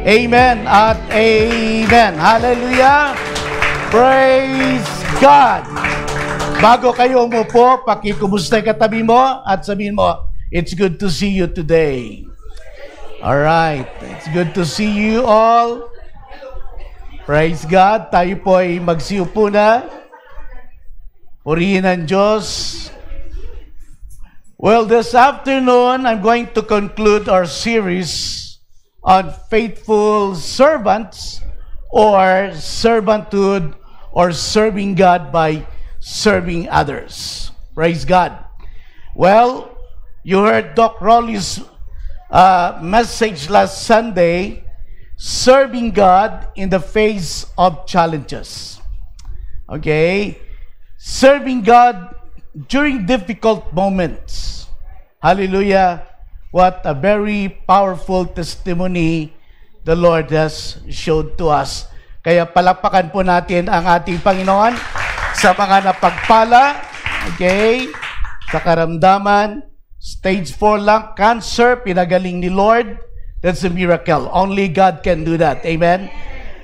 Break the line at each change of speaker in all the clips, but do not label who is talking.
Amen at amen. Hallelujah. Praise God. Bago kayo umupo, pakikumusta yung katabi mo at sabihin mo, it's good to see you today. Alright. It's good to see you all. Praise God. Tayo po ay magsiupo na. Purihin ang Diyos. Well, this afternoon, I'm going to conclude our series on faithful servants or servanthood or serving God by serving others. Praise God. Well, you heard Doc Rolly's message last Sunday, serving God in the face of challenges. Okay? Serving God during difficult moments. Hallelujah. What a very powerful testimony the Lord has showed to us. Kaya palakpakan po natin ang ating Panginoon sa mga napagpala, okay, sa karamdaman, stage 4 lang, cancer, pinagaling ni Lord. That's a miracle. Only God can do that. Amen?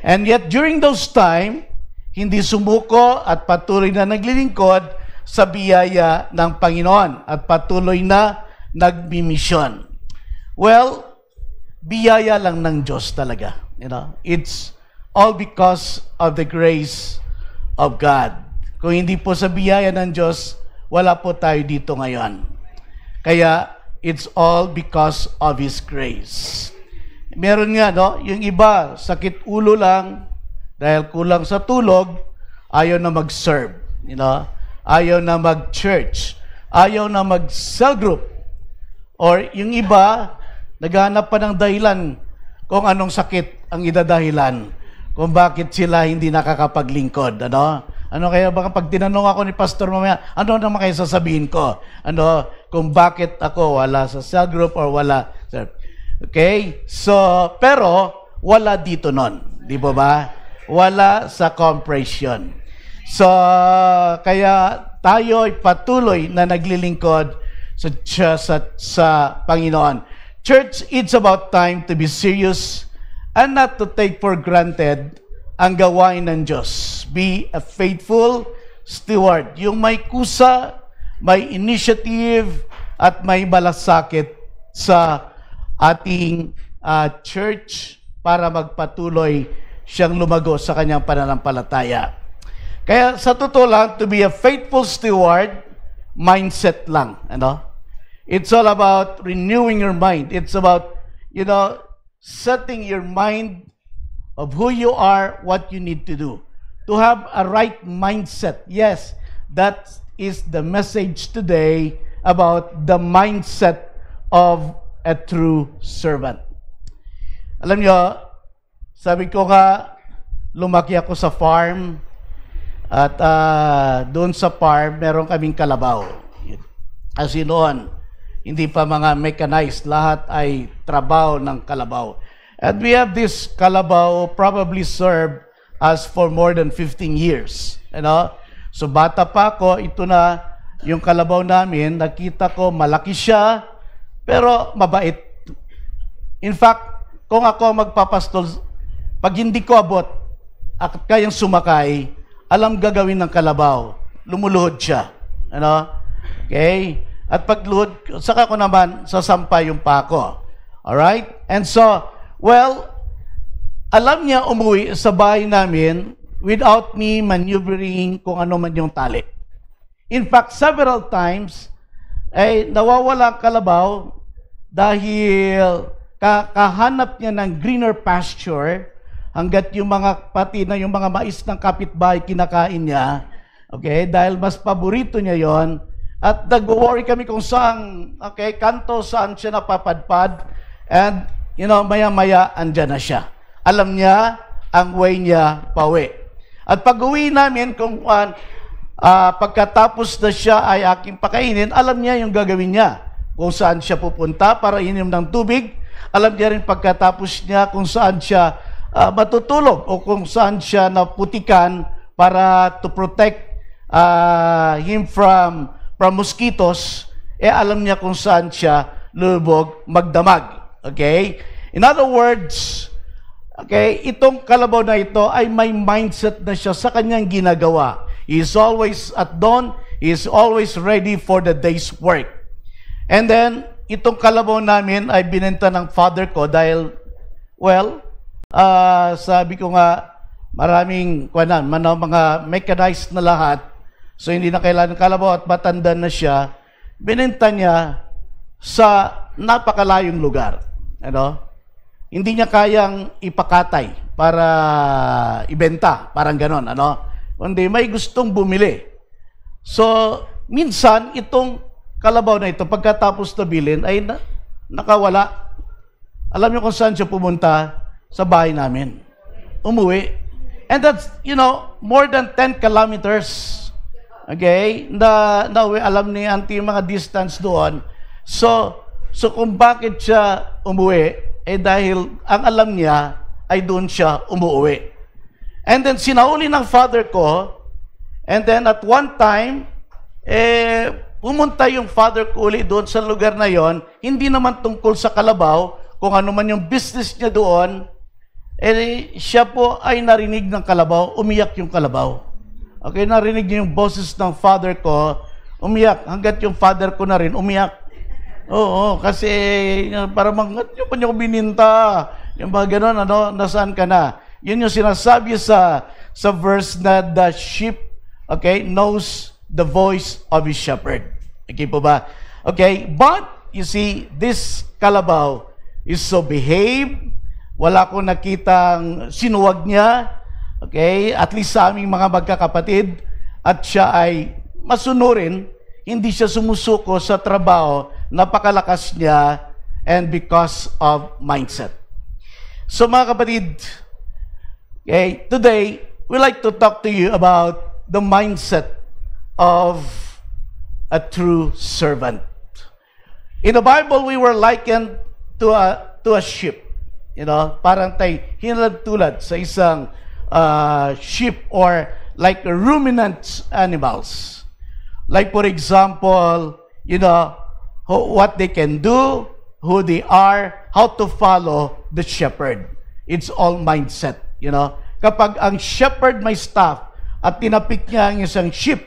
And yet, during those time, hindi sumuko at patuloy na naglilingkod sa biyaya ng Panginoon at patuloy na nagbimisyon. Well, biyaya lang ng Diyos talaga. You know, it's all because of the grace of God. Kung hindi po sa biyaya ng Diyos, wala po tayo dito ngayon. Kaya, it's all because of His grace. Meron nga, no? Yung iba, sakit ulo lang, dahil kulang sa tulog, ayaw na mag-serve. You know? Ayaw na mag-church. Ayaw na mag-cell group. Or yung iba, naghahanap pa ng dahilan kung anong sakit ang idadahilan, kung bakit sila hindi nakakapaglingkod. Ano kaya baka pag tinanong ako ni Pastor mamaya, ano naman kayo sasabihin ko? Kung bakit ako wala sa cell group or wala. Okay? So, pero wala dito nun. Di ba? Wala sa compression. So, kaya tayo ay patuloy na naglilingkod sa Panginoon. Church, it's about time to be serious and not to take for granted ang gawain ng Diyos. Be a faithful steward. Yung may kusa, may initiative, at may malasakit sa ating church para magpatuloy siyang lumago sa kanyang pananampalataya. Kaya sa totoo lang, to be a faithful steward, mindset lang. It's all about renewing your mind. It's about, setting your mind of who you are, what you need to do. To have a right mindset. Yes, that is the message today about the mindset of a true servant. Alam nyo, sabi ko nga, lumaki ako sa farm at doon sa farm, meron kaming kalabaw. Kasi noon, hindi pa mga mechanized, lahat ay trabaho ng kalabaw. And we have this kalabaw probably served us for more than 15 years. So bata pa ako, ito na yung kalabaw namin, nakita ko malaki siya, pero mabait. In fact, kung ako magpapastol, pag hindi ko abot at kayang sumakay, alam gagawin ng kalabaw, lumuluhod siya. Okay? At pagluhod, saka ko naman sasampay yung pako. Alright? And so, well, alam niya umuwi sa bahay namin without me maneuvering kung ano man yung tali. In fact, several times, ay nawawala ang kalabaw dahil kahanap niya ng greener pasture hanggat yung mga pati na yung mga mais ng kapitbahay kinakain niya. Okay? Dahil mas paborito niya yon. At nag-worry kami kung saan, kanto, saan siya napapadpad. And, maya-maya, andyan na siya. Alam niya ang way niya pauwi. At pag-uwi namin, kung pagkatapos na siya ay aking pakainin, alam niya yung gagawin niya. Kung saan siya pupunta para inom ng tubig. Alam niya rin pagkatapos niya kung saan siya matutulog o kung saan siya naputikan para to protect him from mosquitoes, alam niya kung saan siya lulubog magdamag. Okay? In other words, Okay, itong kalabaw na ito ay may mindset na siya sa kanyang ginagawa. He is always at dawn, he is always ready for the day's work. And then, itong kalabaw namin ay binenta ng father ko dahil, well, sabi ko nga, maraming mga mechanized na lahat, so hindi na kailangan ng kalabaw at matanda na siya, binenta niya sa napakalayong lugar. Ano? Hindi niya kayang ipakatay para ibenta, parang ganon, ano? Kundi may gustong bumili. So, minsan, itong kalabaw na ito, pagkatapos na bilhin, ay nakawala. Alam niyo kung saan siya pumunta? Sa bahay namin. Umuwi. And that's, more than 10 kilometers. Okay? Alam ni auntie yung mga distance doon. So kung bakit siya umuwi, dahil ang alam niya ay doon siya umuwi. And then sinauli ng father ko, and then at one time, pumunta yung father ko ulit doon sa lugar na yon, hindi naman tungkol sa kalabaw, kung ano man yung business niya doon, siya po ay narinig ng kalabaw, umiyak yung kalabaw. Okay, narinig niya yung boses ng father ko, umiyak, hanggat yung father ko na rin umiyak. Oo, kasi para yung kanya ko bininta. Yung ba gano'n, nasaan ka na? Yun yung sinasabi sa verse na the sheep, okay, knows the voice of his shepherd. Okay po ba? Okay, but you see, this kalabaw is so behaved. Wala akong nakitang sinuwag niya. Okay, at least sa aming mga magkakapatid. At siya ay masunurin. Hindi siya sumusuko sa trabaho, napakalakas niya, and because of mindset. So mga kapatid, okay, today, we like to talk to you about the mindset of a true servant. In the Bible, we were likened to a sheep. Parang tayo hinalad-tulad sa isang sheep or like ruminant animals. Like, for example, what they can do, who they are, how to follow the shepherd. It's all mindset, Kapag ang shepherd may staff at tinapik niya ang isang sheep,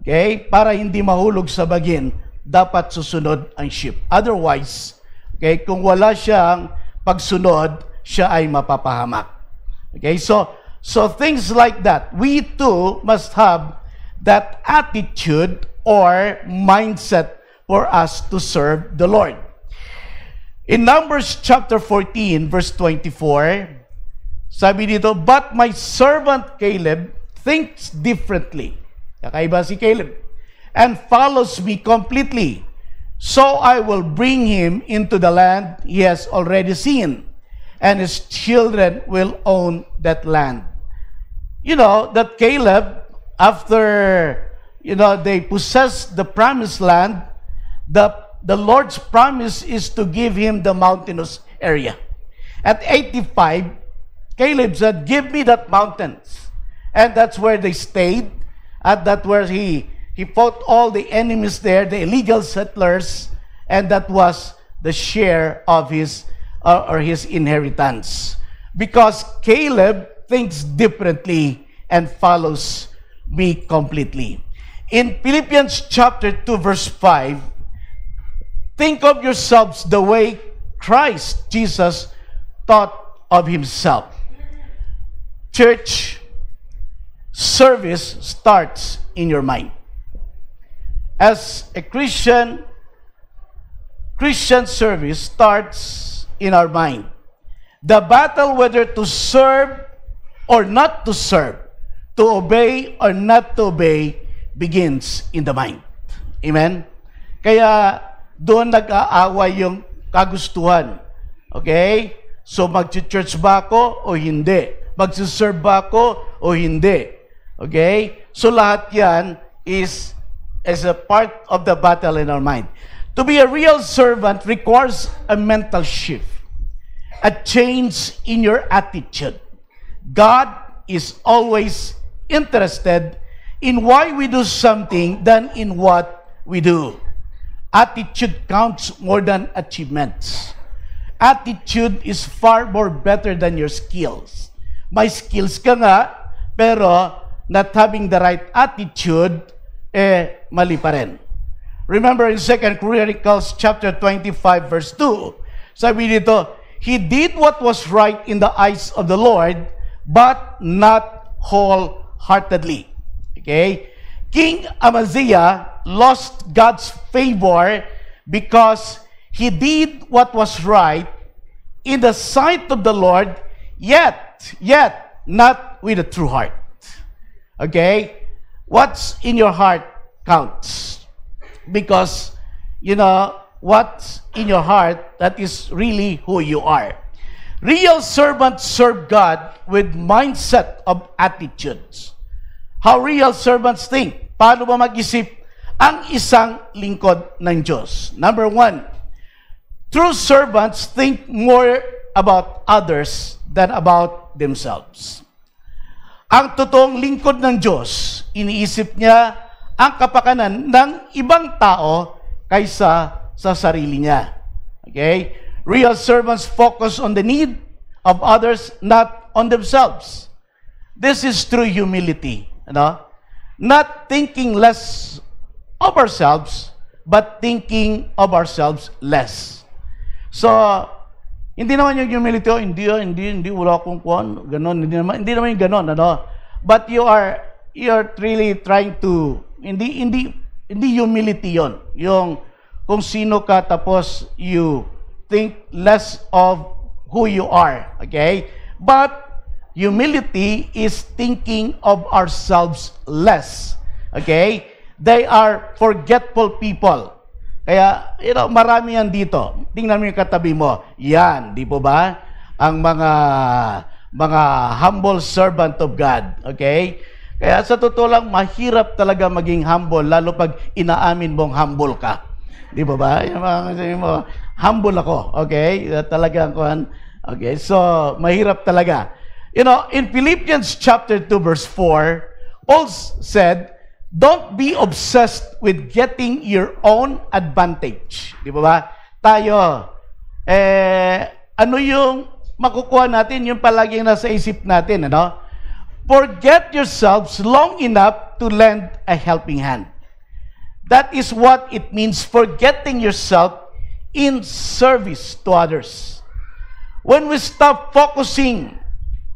okay, para hindi mahulog sa bagin, dapat susunod ang sheep. Otherwise, okay, kung wala siyang pagsunod, siya ay mapapahamak. Okay, so things like that. We too must have that attitude or mindset for us to serve the Lord. In Numbers chapter 14, verse 24, sabi dito, but my servant Caleb thinks differently. Kakaiba si Caleb. And follows me completely. So I will bring him into the land he has already seen, and his children will own that land. That Caleb, after, they possess the promised land, the Lord's promise is to give him the mountainous area. At 85, Caleb said, give me that mountains. And that's where they stayed. And that's where he fought all the enemies there, the illegal settlers, and that was the share of his inheritance. Because Caleb thinks differently and follows me completely. In Philippians chapter 2, verse 5, think of yourselves the way Christ Jesus thought of himself. Church service starts in your mind. As a Christian service starts in our mind. The battle whether to serve or not to serve, to obey or not to obey, begins in the mind. Amen? Kaya doon nag-aaway yung kagustuhan. Okay? So mag-church ba ako o hindi? Mag-serve ba ako o hindi? Okay? So lahat yan is a part of the battle in our mind. To be a real servant requires a mental shift, a change in your attitude. God is always interested in why we do something than in what we do. Attitude counts more than achievements. attitude is far more better than your skills. May skills ka nga, pero not having the right attitude, mali pa rin. Remember in 2 Chronicles chapter 25 verse 2, sabi dito, he did what was right in the eyes of the Lord, but not wholeheartedly. Okay? King Amaziah lost God's favor because he did what was right in the sight of the Lord, yet not with a true heart. Okay? What's in your heart counts. Because, what's in your heart, that is really who you are. Real servants serve God with mindset of attitudes. How real servants think. Paano ba mag-isip ang isang lingkod ng Diyos? Number 1, true servants think more about others than about themselves. Ang totoong lingkod ng Diyos, iniisip niya ang kapakanan ng ibang tao kaysa sa sarili niya. Okay? Real servants focus on the need of others, not on themselves. This is true humility. Not thinking less of ourselves, but thinking of ourselves less. So, hindi naman yung humility, hindi, wala akong kuwan, ganon, hindi naman yung ganon, But you are really trying to, hindi humility yon. Yung kung sino ka, tapos you think less of who you are, okay? But humility is thinking of ourselves less, okay? They are forgetful people. Kaya, marami yan dito. Tingnan mo yung katabi mo. Yan, di po ba? Ang mga humble servant of God, okay? Kaya sa totoo lang, mahirap talaga maging humble, lalo pag inaamin mong humble ka. Di ba ba? Yung mga sabi mo, humble ako. Okay? Talagang kuhan. Okay? So, mahirap talaga. In Philippians chapter 2 verse 4, Paul said, don't be obsessed with getting your own advantage. Di ba ba? Tayo, ano yung makukuha natin? Yung palaging nasa isip natin, Forget yourselves long enough to lend a helping hand. That is what it means, forgetting yourself in service to others. When we stop focusing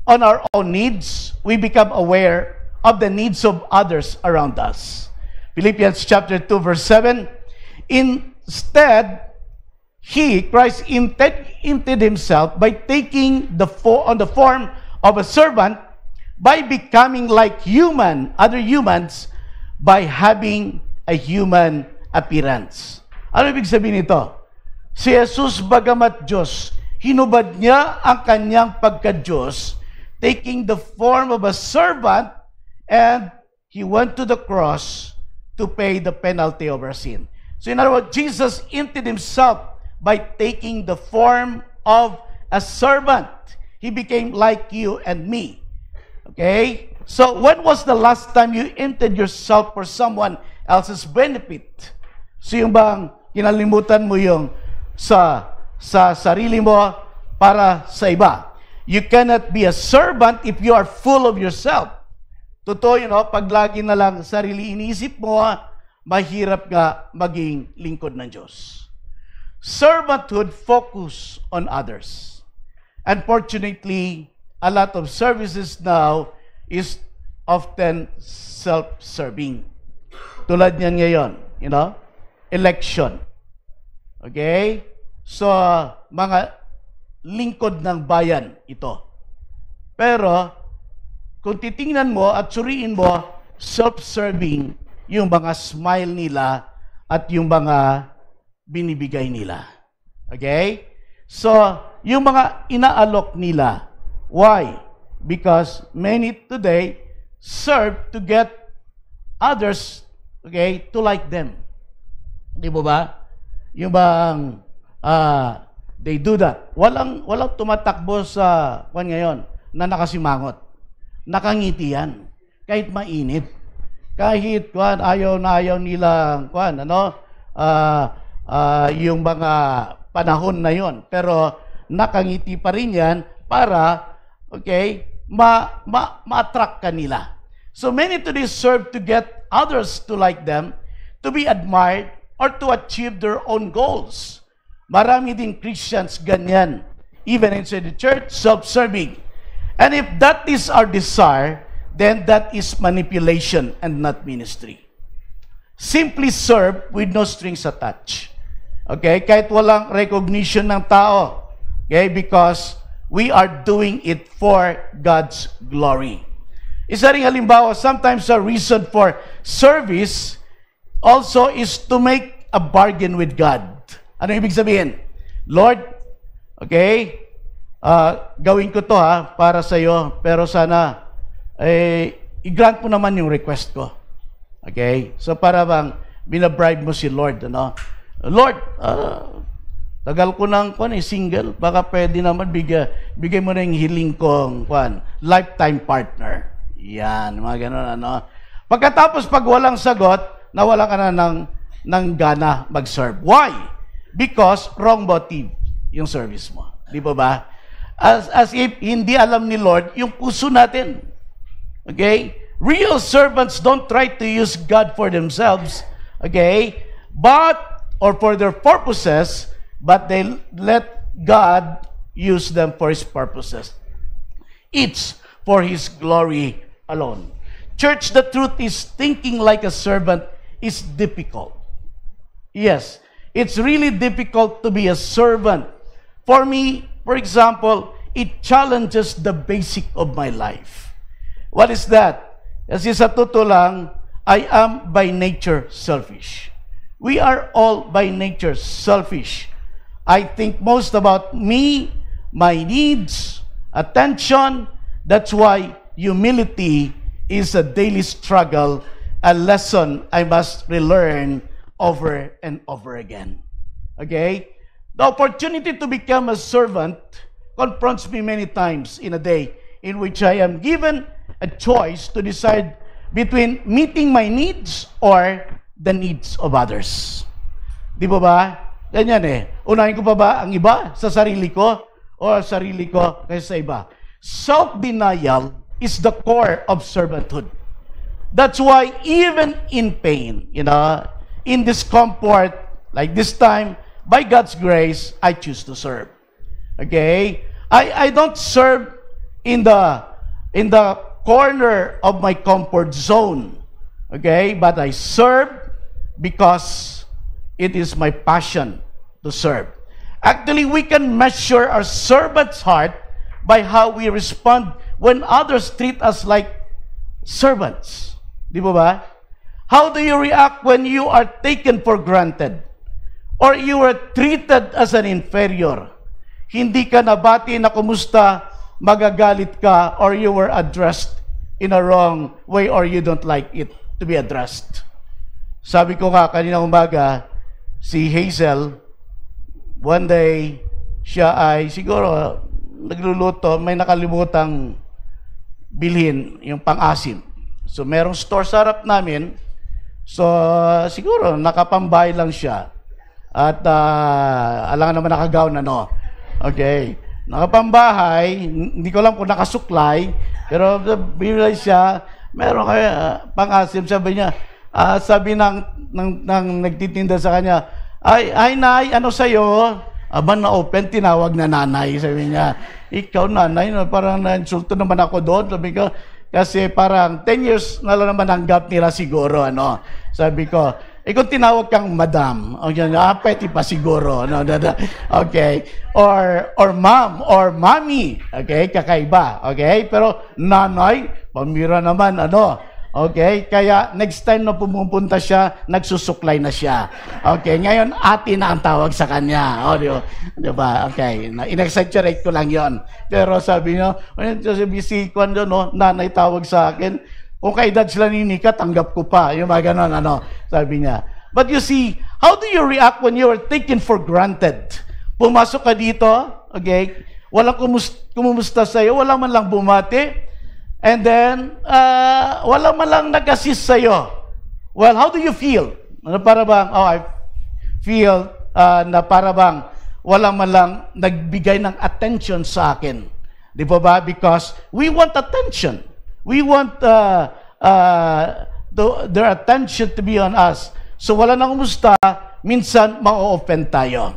on our own needs, we become aware of the needs of others around us. Philippians chapter 2 verse 7, instead, Christ emptied himself by taking on the form of a servant, by becoming like other humans, by having a human appearance. Ano ibig sabihin nito? Si Jesus, bagamat Diyos, hinubad niya ang kanyang pagka-Diyos, taking the form of a servant, and he went to the cross to pay the penalty of our sin. So in other words, Jesus emptied himself by taking the form of a servant. He became like you and me. Okay? So, when was the last time you emptied yourself for someone else's benefit? So, yung bang kinalimutan mo yung sa sarili mo para sa iba? You cannot be a servant if you are full of yourself. Totoo yun, pag lagi na lang sarili iniisip mo, mahirap nga maging lingkod ng Diyos. Servanthood focus on others. Unfortunately, a lot of services now is often self-serving. Tulad niyan ngayon, election. Okay? So, mga lingkod ng bayan ito. Pero, kung titingnan mo at suriin mo, self-serving yung mga smile nila at yung mga binibigay nila. Okay? So, yung mga inaalok nila. Why? Because many today serve to get others, okay, to like them. Di ba? Yung bang they do that. Walang tumatakbo sa ngayon na nakasimangot. Nakangiti yan. Kahit mainit. Kahit ayaw nilang yung mga panahon na yon. Pero nakangiti pa rin yan para, okay, ma-attract kanila. So many today serve to get others to like them, to be admired, or to achieve their own goals. Marami din Christians ganyan. Even inside the church, self-serving. And if that is our desire, then that is manipulation and not ministry. Simply serve with no strings attached. Okay? Kahit walang recognition ng tao. Okay? Because we are doing it for God's glory. Isa ring halimbawa, sometimes a reason for service also is to make a bargain with God. Ano ibig sabihin? Lord, okay, gawin ko to para sa iyo, pero sana i-grant mo naman yung request ko. Okay? So para bang binabribe mo si Lord, ano? Lord, tagal ko nang single, baka pwede naman bigay mo na yung hiling kong lifetime partner. Yan, mga ganun, ano? Pagkatapos pag walang sagot, nawala ka na ng gana mag-serve. Why? Because wrong motive yung service mo. Di ba ba? As if hindi alam ni Lord yung puso natin. Okay? Real servants don't try to use God for themselves, okay? Or for their purposes, but they let God use them for His purposes. It's for His glory alone. Church, the truth is, thinking like a servant is difficult. Yes, it's really difficult to be a servant. For me, for example, it challenges the basic of my life. What is that? Kasi sa totoo lang, I am by nature selfish. We are all by nature selfish. I think most about me, my needs, attention. That's why humility is a daily struggle, a lesson I must relearn over and over again. Okay? The opportunity to become a servant confronts me many times in a day in which I am given a choice to decide between meeting my needs or the needs of others. Di ba ba? Ganyan Unahin ko pa ba ang iba sa sarili ko o sarili ko kaysa sa iba? Self-denial is the core of servanthood. That's why even in pain, in discomfort, like this time, by God's grace, I choose to serve. Okay? I don't serve in the corner of my comfort zone. Okay? But I serve because it is my passion to serve. Actually, we can measure our servant's heart by how we respond when others treat us like servants. Di ba? How do you react when you are taken for granted? Or you are treated as an inferior? Hindi ka nabati na kumusta, magagalit ka, or you were addressed in a wrong way, or you don't like it to be addressed. Sabi ko nga kanina umaga, si Hazel, one day, siya ay siguro nagluluto, may nakalimutang bilhin, yung pang-asim. So, merong store sa harap namin. So, siguro, nakapambay lang siya. At, alangan naman nakagaw na, no? Okay. Nakapambahay, hindi ko alam kung nakasuklay, pero binilay siya, meron kaya pang-asim, sabi niya, sabi ng nagtitinda sa kanya, ay nay, ano sa'yo? Aba na-open, tinawag na nanay, sabi niya. Ikaw nanay, parang na-insulto naman ako doon. Sabi ko, kasi parang 10 years na lang naman ang gap nila siguro, ano. Sabi ko, kung tinawag kang madam, pwede pa siguro, no? Okay. Or mom, or mommy, okay, kakaiba, okay? Pero nanay, pamira naman, ano. Okay, kaya next time na pumupunta siya, nagsusuklay na siya. Okay, ngayon ate na ang tawag sa kanya. O, di ba? Okay, in-exaggerate ko lang yon. Pero sabi niya, si Kwan doon, no? Nanay tawag sa akin. Kung kaedad sila ni Nika, tanggap ko pa. Yung mga ganon, ano, sabi niya. But you see, how do you react when you are taken for granted? Pumasok ka dito, okay, walang kumusta sa'yo, walang man lang bumati, and then, wala man lang nag-assist sa'yo. Well, how do you feel? Para bang, I feel na para bang wala man lang nagbigay ng attention sa akin. Di ba ba? Because we want attention. We want their attention to be on us. So wala nang kumusta, minsan ma-offend tayo.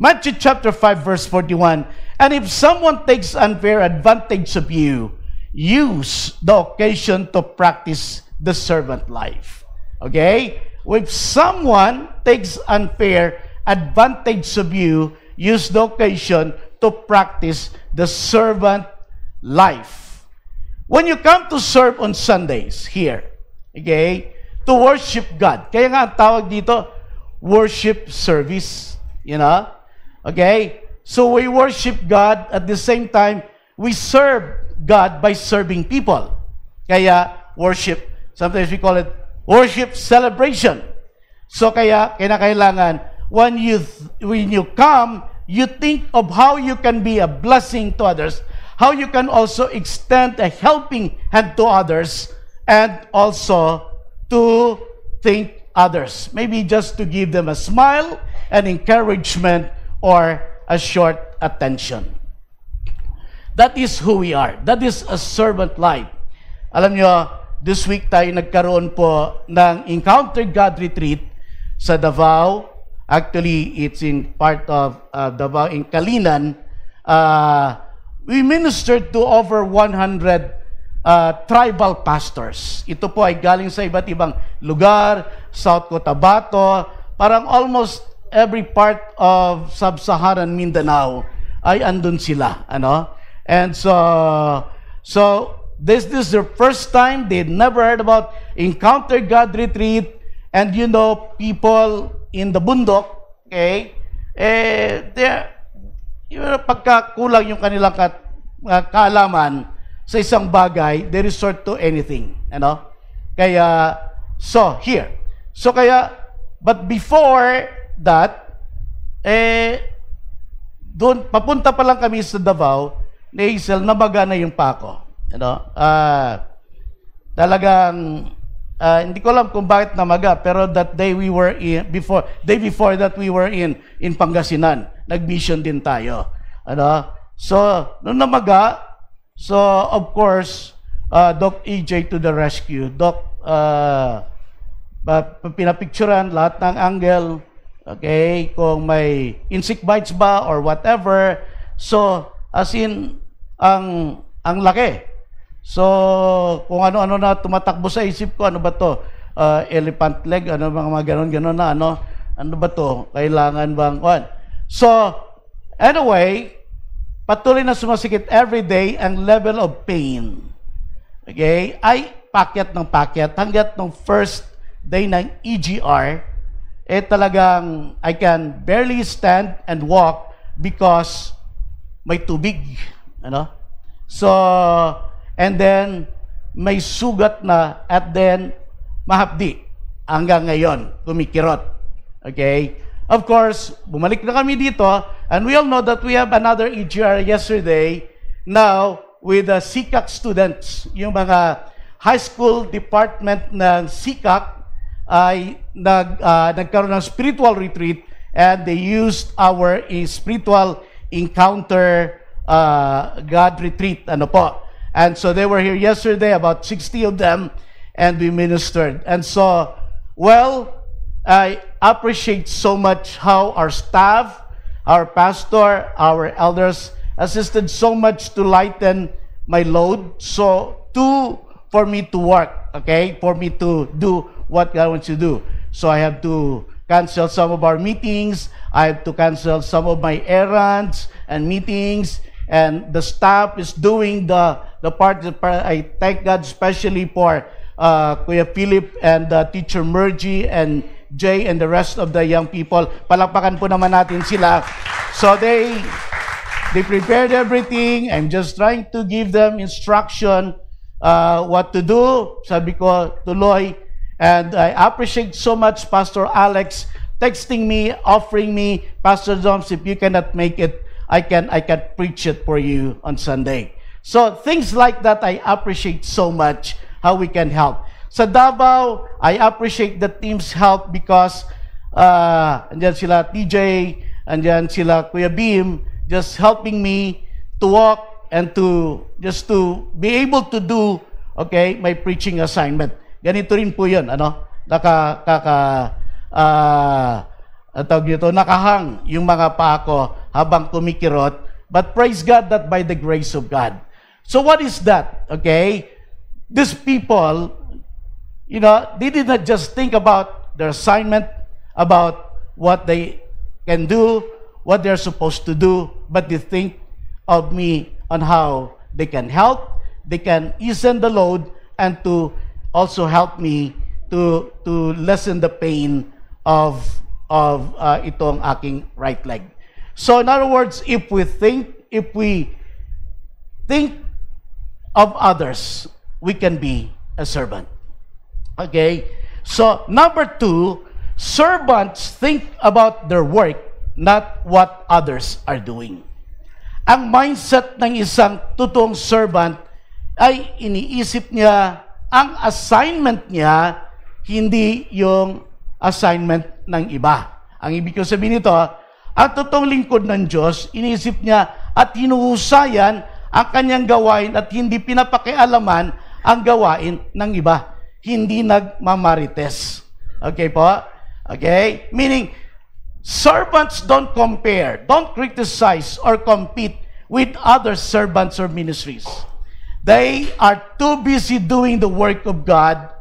Matthew chapter 5 verse 41, and if someone takes unfair advantage of you, use the occasion to practice the servant life. Okay? If someone takes unfair advantage of you, use the occasion to practice the servant life. When you come to serve on Sundays here, okay, to worship God, kaya nga ang tawag dito, worship service, you know? Okay? So we worship God at the same time, we serve God by serving people. Kaya worship, sometimes we call it worship celebration. So kaya kinakailangan when you come, you think of how you can be a blessing to others, how you can also extend a helping hand to others, and also to think others. Maybe just to give them a smile, an encouragement, or a short attention. That is who we are. That is a servant life. Alam nyo, this week tayo nagkaroon po ng Encounter God Retreat sa Davao. Actually, it's in part of Davao, in Kalinan. We ministered to over 100 tribal pastors. Ito po ay galing sa iba't ibang lugar, South Cotabato, parang almost every part of Sub-Saharan Mindanao ay andun sila, ano? And so this is their first time. They'd never heard about Encounter God Retreat, and you know, people in the bundok, okay, pagka kulang yung kanilang kaalaman sa isang bagay, they resort to anything, ano? Kaya, so, here. So, kaya, but before that, doon, papunta pa lang kami sa Davao, ni Hazel, nabaga na yung pako. Ano? Talagang, hindi ko alam kung bakit namaga, pero that day we were in, day before that we were in Pangasinan. Nag-mission din tayo. Ano? So, nung namaga, so, of course, Doc EJ to the rescue. Doc, pinapicturan lahat ng angle, okay, kung may insect bites ba or whatever. So, as in, ang laki. So, kung ano-ano na tumatakbo sa isip ko, ano ba to? Elephant leg, ano mga ganon-ganon na, ano ba to? Kailangan bang, what? So, anyway, patuloy na sumasikip every day ang level of pain. Okay? Ay, pakyat ng pakyat. Hanggat nung first day ng EGR, talagang I can barely stand and walk because may tubig. Ano? So, and then, may sugat na at then, mahapdi. Hanggang ngayon, kumikirot. Okay? Of course, bumalik na kami dito, and we all know that we have another EGR yesterday, now, with the SICAC students. Yung mga high school department ng SICAC ay nagkaroon ng spiritual retreat, and they used our spiritual encounter God retreat. Ano po? And so they were here yesterday, about 60 of them, and we ministered. And so, well, I appreciate so much how our staff, our pastor, our elders assisted so much to lighten my load. So, for me to work, okay? For me to do what God wants to do. So, I have to cancel some of our meetings. I have to cancel some of my errands and meetings. And the staff is doing the part. I thank God especially for Kuya Philip and Teacher Mergy and Jay and the rest of the young people. Palakpakan po naman natin sila. So they prepared everything. I'm just trying to give them instruction what to do. Sabi ko, tuloy. And I appreciate so much Pastor Alex texting me, offering me, Pastor Joms, if you cannot make it, I can preach it for you on Sunday. So things like that, I appreciate so much how we can help. Sa Davao, I appreciate the team's help because andyan sila TJ, Andyan sila Kuya Bim, just helping me to walk and just to be able to do, okay, my preaching assignment. Ganito rin po yun, ano? Nakahang yung mga paa ko habang kumikirot. But praise God that by the grace of God. So what is that? Okay? These people, they did not just think about their assignment, about what they can do, what they're supposed to do, but they think of me on how they can help, they can ease the load, and to also help me to lessen the pain of itong aking right leg. So in other words, if we think of others, we can be a servant. Okay? So number 2, servants think about their work, not what others are doing. Ang mindset ng isang totoong servant ay iniisip niya ang assignment niya, hindi yung assignment ng iba. Ang ibig ko sabihin nito, ang totoong lingkod ng Diyos, iniisip niya at hinuhusayan ang kanyang gawain at hindi pinapakialaman ang gawain ng iba. Hindi nagmamarites. Okay po? Okay? Meaning, servants don't compare, don't criticize or compete with other servants or ministries. They are too busy doing the work of God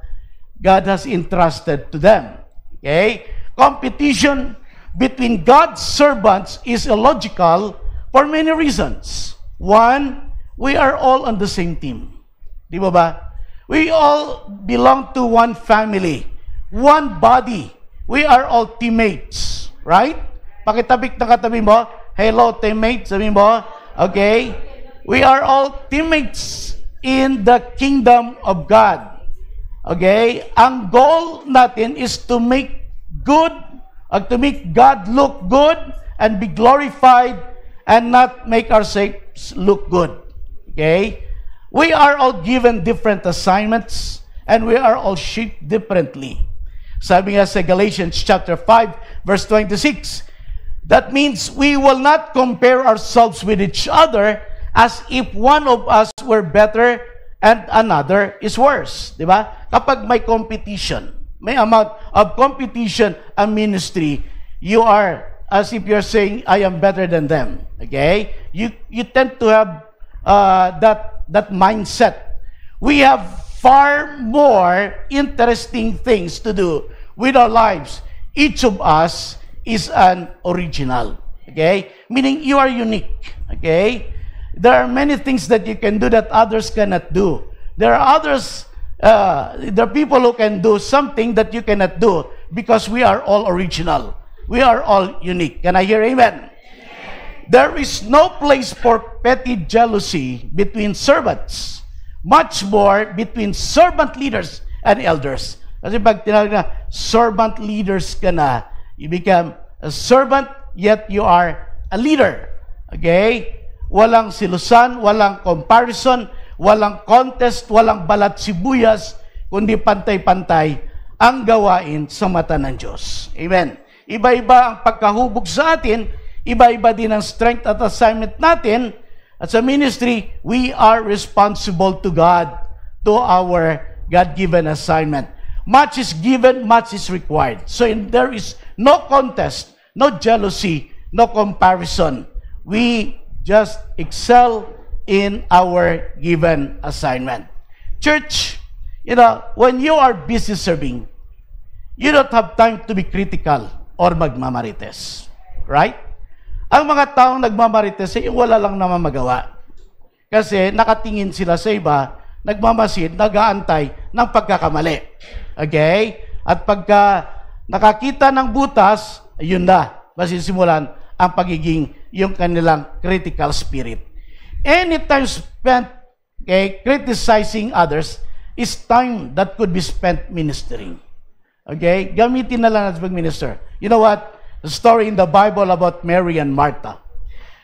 has entrusted to them. Okay? Competition between God's servants is illogical for many reasons. One, we are all on the same team. Di ba? We all belong to one family, one body. We are all teammates, right? Pakitabik na katabi mo, hello teammate, sabi mo, okay? We are all teammates in the kingdom of God. Okay? Ang goal natin is to make God look good and be glorified and not make ourselves look good. Okay? We are all given different assignments and we are all shaped differently. Sabi nga sa Galatians chapter 5 verse 26, that means we will not compare ourselves with each other as if one of us were better and another is worse. Di ba? Kapag may competition, may amount of competition ang ministry, you are as if you're saying, I am better than them. Okay? You tend to have that mindset. We have far more interesting things to do with our lives. Each of us is an original. Okay? Meaning you are unique. Okay? There are many things that you can do that others cannot do. There are people who can do something that you cannot do because we are all original. We are all unique. Can I hear amen? There is no place for petty jealousy between servants, much more between servant leaders and elders. Kasi pag tinawag na servant leaders ka na, you become a servant, yet you are a leader. Okay? Walang silusan, walang comparison, walang contest, walang balat sibuyas, kundi pantay-pantay ang gawain sa mata ng Diyos. Amen. Iba-iba ang pagkahubog sa atin, iba-iba din ang strength at assignment natin, at sa ministry, we are responsible to God, to our God-given assignment. Much is given, much is required. So there is no contest, no jealousy, no comparison. We just excel in our given assignment. Church, when you are busy serving, you don't have time to be critical or magmamarites. Right? Ang mga taong nagmamarites, wala lang naman magawa. Kasi nakatingin sila sa iba, nagmamasid, nag-aantay ng pagkakamali. Okay? At pagka nakakita ng butas, yun na, masisimulan ang pagiging yung kanilang critical spirit. Any time spent criticizing others is time that could be spent ministering. Okay? Gamitin na lang natin pag-minister. You know what? The story in the Bible about Mary and Martha.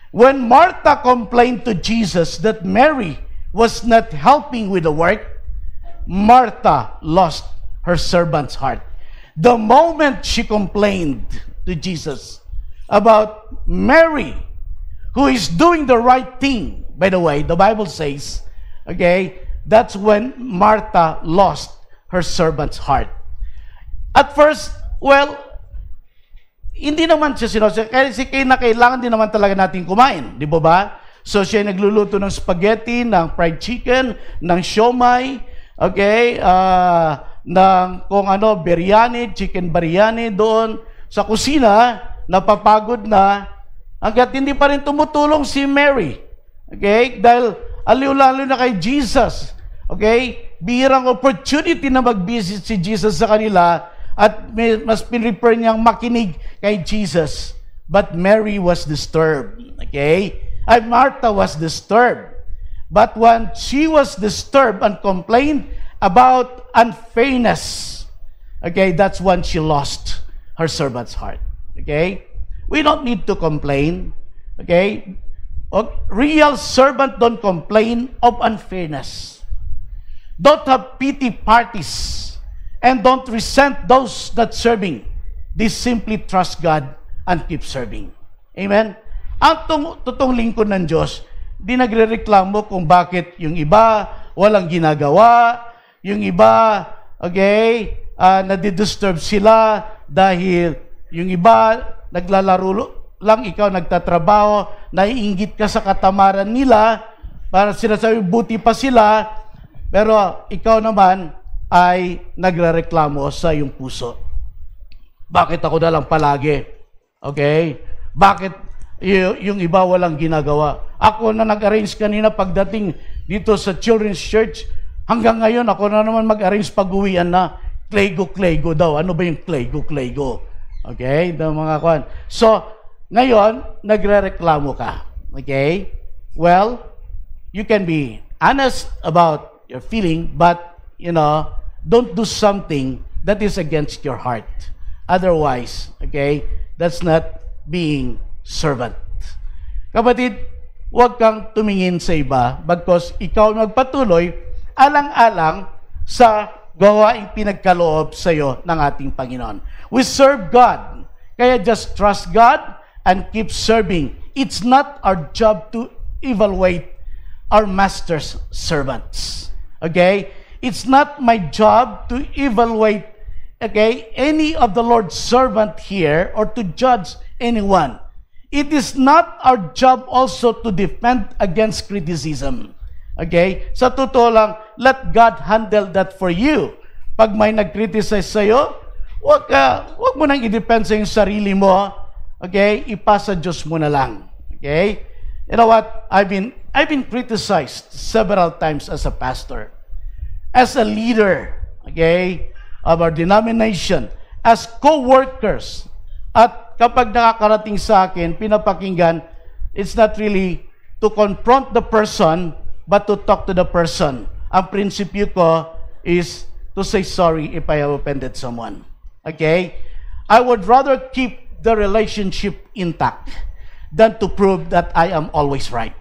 When Martha complained to Jesus that Mary was not helping with the work, Martha lost her servant's heart. The moment she complained to Jesus, about Mary, who is doing the right thing. By the way, the Bible says, okay, that's when Martha lost her servant's heart. At first, well, hindi naman siya kasi kailangan din naman talaga natin kumain, di ba? So siya nagluluto ng spaghetti, ng fried chicken, ng siomai, okay, ng kung ano, biryani, chicken biryani doon sa kusina, napapagod na, hanggat hindi pa rin tumutulong si Mary. Okay? Dahil aliw-lalo na kay Jesus. Okay? Bihirang opportunity na mag-visit si Jesus sa kanila at mas pinrefer niyang makinig kay Jesus. But Mary was disturbed. Okay? Martha was disturbed. But when she was disturbed and complained about unfairness, okay, that's when she lost her servant's heart. Okay? We don't need to complain. Okay? Real servant don't complain of unfairness. Don't have pity parties. And don't resent those that serving. They simply trust God and keep serving. Amen? Ang totoong lingkod ng Diyos, di nagre-reklamo kung bakit yung iba walang ginagawa, yung iba, okay, nadidisturb sila dahil yung iba naglalaro lang, ikaw nagtatrabaho, naiinggit ka sa katamaran nila, para sinasabi buti pa sila, pero ikaw naman ay nagrereklamo sa iyong puso. Bakit ako na lang palagi? Okay? Bakit yung iba walang ginagawa? Ako na nag-arrange kanina pagdating dito sa Children's Church, hanggang ngayon ako na naman mag-arrange pag-uwian na Claygo daw. Ano ba yung Claygo? Okay? Mga kwan. So, ngayon, nagre-reklamo ka. Okay? Well, you can be honest about your feeling, but, don't do something that is against your heart. Otherwise, okay, that's not being servant. Kapatid, huwag kang tumingin sa iba bagkos ikaw magpatuloy alang-alang sa gawaing pinagkaloob sa iyo ng ating Panginoon. We serve God. Kaya just trust God and keep serving. It's not our job to evaluate our master's servants. Okay? It's not my job to evaluate, okay, any of the Lord's servant here or to judge anyone. It is not our job also to defend against criticism. Okay? Sa totoo lang, let God handle that for you. Pag may nag-criticize sa'yo, huwag mo nang i-defend sa yung sarili mo. Okay? Ipasa Diyos mo na lang. Okay? You know what? I've been criticized several times as a pastor, as a leader, okay, of our denomination, as co-workers. At kapag nakakarating sa akin, pinapakinggan, it's not really to confront the person, but to talk to the person. Ang prinsipyo ko is to say sorry if I have offended someone. Okay? I would rather keep the relationship intact than to prove that I am always right.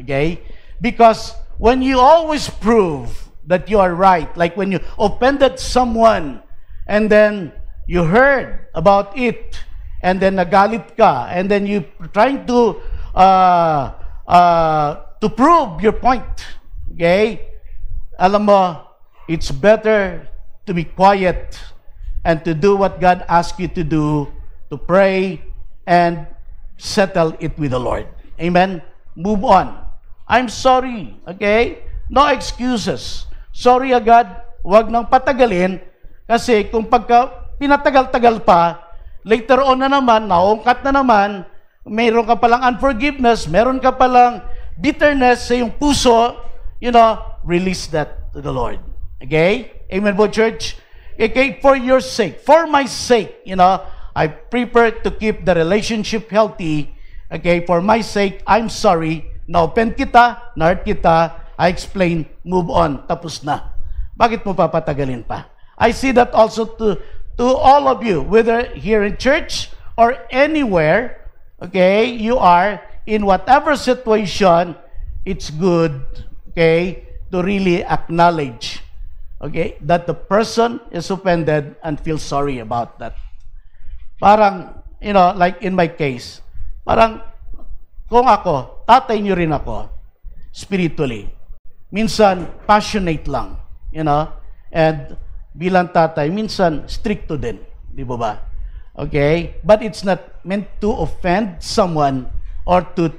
Okay? Because when you always prove that you are right, like when you offended someone and then you heard about it and then nagalit ka and then you trying to prove your point. Okay? Alam mo, it's better to be quiet and to do what God asks you to do, to pray and settle it with the Lord. Amen? Move on. I'm sorry. Okay? No excuses. Sorry agad. Huwag nang patagalin. Kasi kung pagka pinatagal-tagal pa, later on na naman, naungkat na naman, mayroon ka palang unforgiveness, meron ka palang bitterness sa iyong puso, release that to the Lord. Okay? Amen po, church? Okay, for your sake, for my sake, I prefer to keep the relationship healthy. Okay, for my sake, I'm sorry. Na-offend kita, na-hurt kita, I explain, move on, tapos na. Bakit mo papatagalin pa? I see that also to all of you, whether here in church or anywhere, okay, you are, in whatever situation, it's good, okay, to really acknowledge, okay, that the person is offended and feel sorry about that. Parang like in my case, parang kung ako, tatay niyo rin ako, spiritually. Minsan, passionate lang, and bilang tatay, minsan, stricto din, di ba ba? Okay? But it's not meant to offend someone or to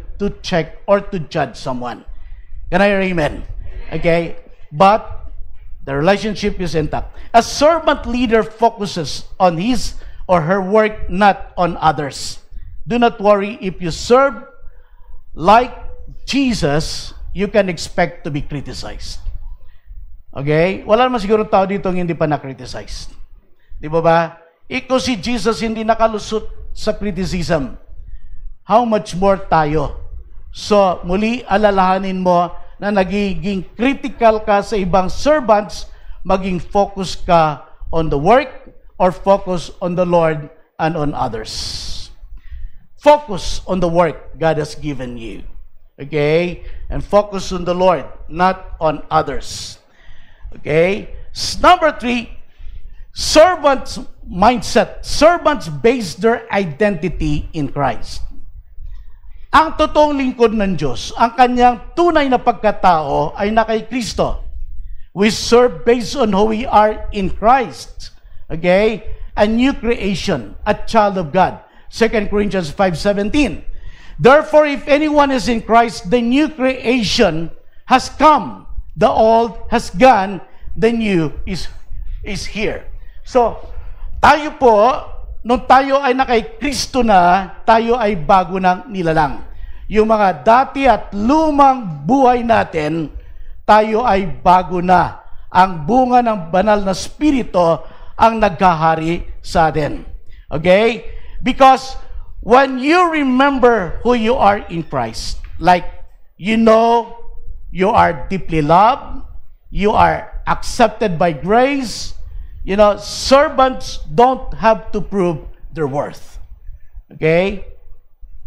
check or to judge someone. Can I hear amen? Okay? But the relationship is intact. A servant leader focuses on his or her work, not on others. Do not worry, if you serve like Jesus, you can expect to be criticized. Okay? Wala naman siguro tao dito hindi pa na-criticize. Di ba ba? Ikaw si Jesus hindi nakalusot sa criticism. How much more tayo? So, muli alalahanin mo na nagiging critical ka sa ibang servants, maging focus ka on the work or focus on the Lord and on others. Focus on the work God has given you. Okay? And focus on the Lord, not on others. Okay? Number 3, servants' mindset. Servants base their identity in Christ. Ang totoong lingkod ng Diyos, ang kanyang tunay na pagkatao ay na kay Kristo. We serve based on who we are in Christ. Okay? A new creation, a child of God. 2 Corinthians 5:17. Therefore, if anyone is in Christ, the new creation has come. The old has gone, the new is here. So, tayo po, nung tayo ay nakay Kristo na, tayo ay bago ng nilalang. Yung mga dati at lumang buhay natin, tayo ay bago na. Ang bunga ng banal na spirito ang nagkahari sa atin. Okay? Because when you remember who you are in Christ, like you know you are deeply loved, you are accepted by grace, servants don't have to prove their worth. Okay?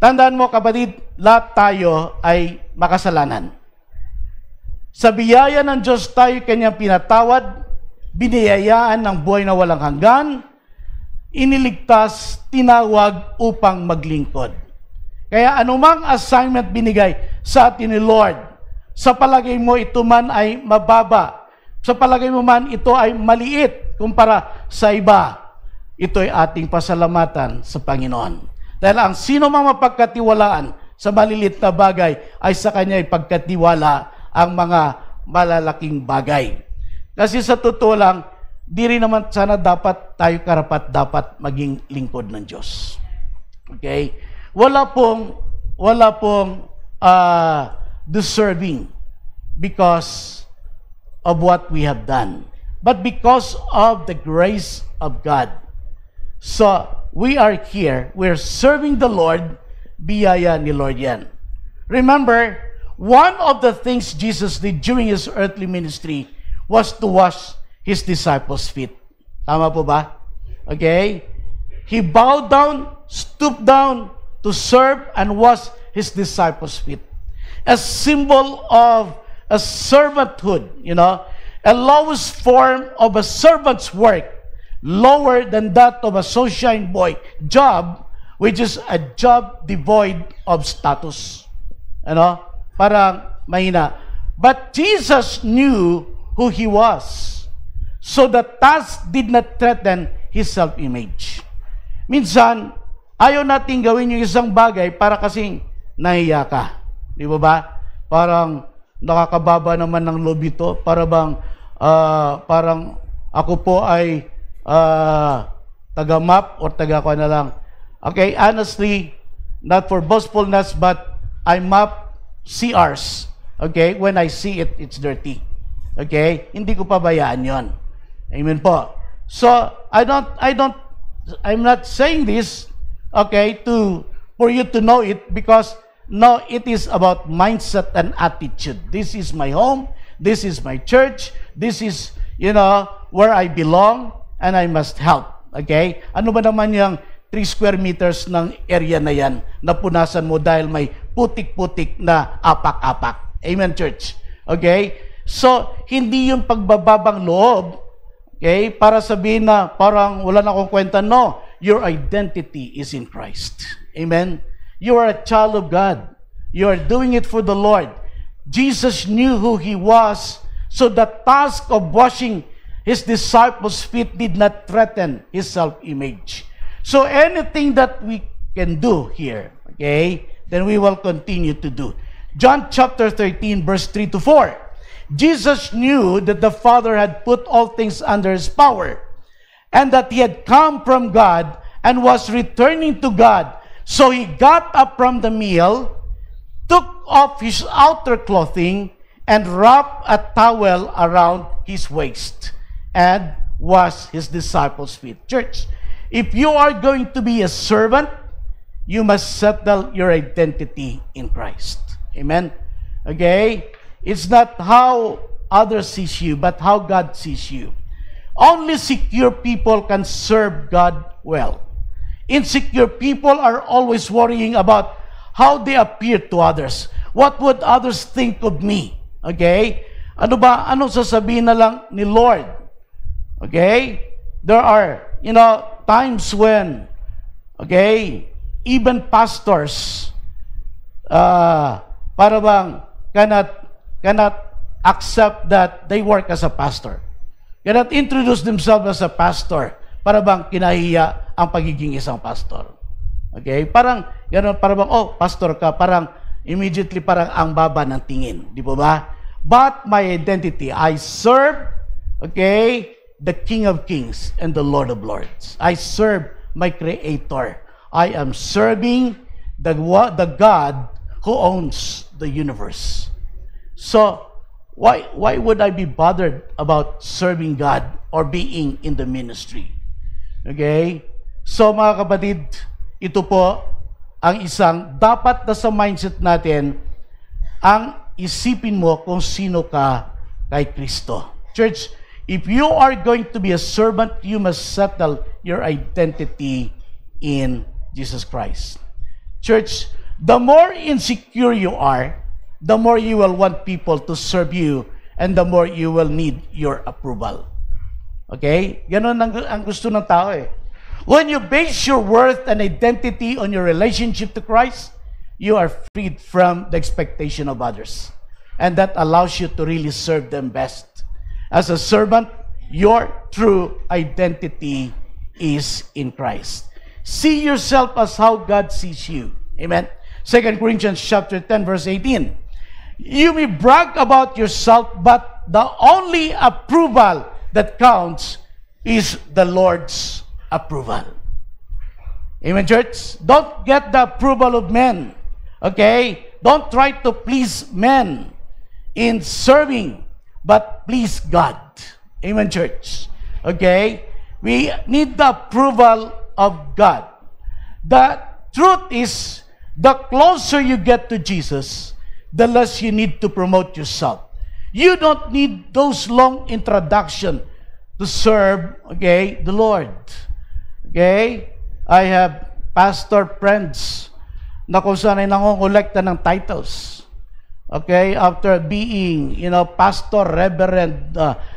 Tandaan mo kapatid, lahat tayo ay makasalanan. Sa biyaya ng Diyos tayo kanyang pinatawad, biniyayaan ng buhay na walang hanggan, iniligtas, tinawag upang maglingkod. Kaya anumang assignment binigay sa atin ni Lord, sa palagay mo ito man ay mababa, sa palagay mo man ito ay maliit kumpara sa iba, ito ay ating pasalamatan sa Panginoon. Dahil ang sino mang mapagkatiwalaan sa malilit na bagay ay sa kanya ay pagkatiwala ang mga malalaking bagay. Kasi sa totoo lang, di rin naman sana dapat tayo karapat dapat maging lingkod ng Diyos. Okay? Wala pong deserving because of what we have done, but because of the grace of God. So, we are here, we're serving the Lord, biyaya ni Lord yan. Remember, one of the things Jesus did during His earthly ministry was to wash His disciples' feet. Tama po ba? Okay? He bowed down, stooped down to serve and wash His disciples' feet. A symbol of a servanthood, a lowest form of a servant's work, lower than that of a sunshine boy job, which is a job devoid of status. Parang mahina. But Jesus knew who He was. So the task did not threaten His self-image. Minsan, ayaw natin gawin yung isang bagay para kasing nahiya ka. Di ba ba? Parang nakakababa naman ng loob ito. Parang ako po ay taga-map or taga-ko na lang. Okay, honestly, not for boastfulness, but I map CRs. Okay, when I see it, it's dirty. Okay, hindi ko pabayaan yon. Amen po. So, I'm not saying this, okay, for you to know it, because no, it is about mindset and attitude. This is my home, this is my church, this is, where I belong, and I must help. Okay? Ano ba naman yung 3 square meters ng area na yan na punasan mo dahil may putik-putik na apak-apak? Amen, church? Okay? So, hindi yung pagbababang loob, okay, para sabihin na parang wala na akong kwenta. No. your identity is in Christ. Amen? You are a child of God. You are doing it for the Lord. Jesus knew who He was, so the task of washing His disciples' feet did not threaten His self-image. So anything that we can do here, okay, then we will continue to do. John chapter 13, verse 3 to 4. Jesus knew that the Father had put all things under His power, and that He had come from God and was returning to God. So He got up from the meal, took off His outer clothing, and wrapped a towel around His waist, and washed His disciples' feet. Church, if you are going to be a servant, you must settle your identity in Christ. Amen? Okay? It's not how others sees you, but how God sees you. Only secure people can serve God well. Insecure people are always worrying about how they appear to others. What would others think of me? Okay? Ano sasabihin na lang ni Lord? Okay? There are, times when, okay, even pastors, para bang cannot accept that they work as a pastor. Cannot introduce themselves as a pastor. Para bang kinahiya ang pagiging isang pastor. Okay? Parang, para bang, oh, pastor ka, parang immediately parang ang baba ng tingin. Di ba? But my identity, I serve, okay, the King of Kings and the Lord of Lords. I serve my Creator. I am serving the God who owns the universe. So, why would I be bothered about serving God or being in the ministry? Okay? So, mga kapatid, ito po ang isang dapat na sa mindset natin, ang isipin mo kung sino ka kay Kristo. Church, if you are going to be a servant, you must settle your identity in Jesus Christ. Church, the more insecure you are, the more you will want people to serve you, and the more you will need your approval. Okay? Ganon ang gusto ng tao eh. When you base your worth and identity on your relationship to Christ, you are freed from the expectation of others. And that allows you to really serve them best. As a servant, your true identity is in Christ. See yourself as how God sees you. Amen? 2 Corinthians chapter 10, verse 18. You may brag about yourself, but the only approval that counts is the Lord's approval. Amen, church? Don't get the approval of men. Okay? Don't try to please men in serving, but please God. Amen, church? Okay? We need the approval of God. The truth is, the closer you get to Jesus, the less you need to promote yourself. You don't need those long introduction to serve, okay, the Lord. Okay? I have pastor friends na kung saan ay nangongolekta ng titles. Okay? After being, pastor, reverend,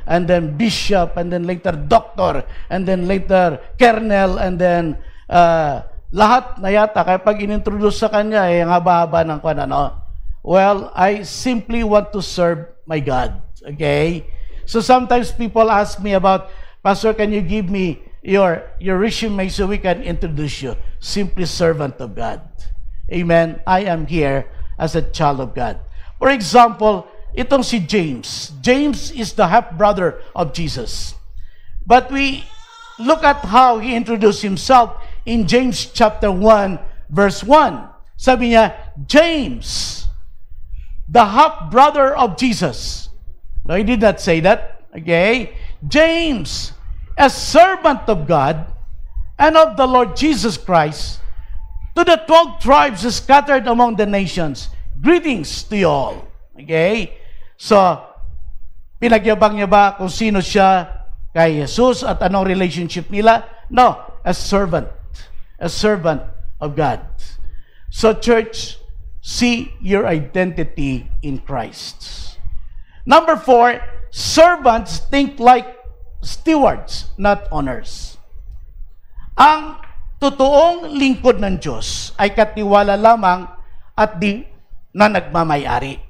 and then bishop, and then later doctor, and then later colonel, and then lahat na yata. Kaya pag inintroduce sa kanya, ang haba-haba ng kwan, Well, I simply want to serve my God. Okay? So sometimes people ask me about, Pastor, can you give me your resume so we can introduce you? Simply servant of God. Amen? I am here as a child of God. For example, itong si James. James is the half-brother of Jesus. But we look at how he introduced himself in James chapter 1, verse 1. Sabi niya, James, the half-brother of Jesus. No, he did not say that. Okay? James, a servant of God and of the Lord Jesus Christ, to the 12 tribes scattered among the nations, greetings to you all. Okay? So, pinagyabang niya ba kung sino siya kay Jesus at anong relationship nila? No, a servant of God. So, church, see your identity in Christ. Number 4, servants think like stewards, not owners. Ang totoong lingkod ng Diyos ay katiwala lamang at di na nagmamayari.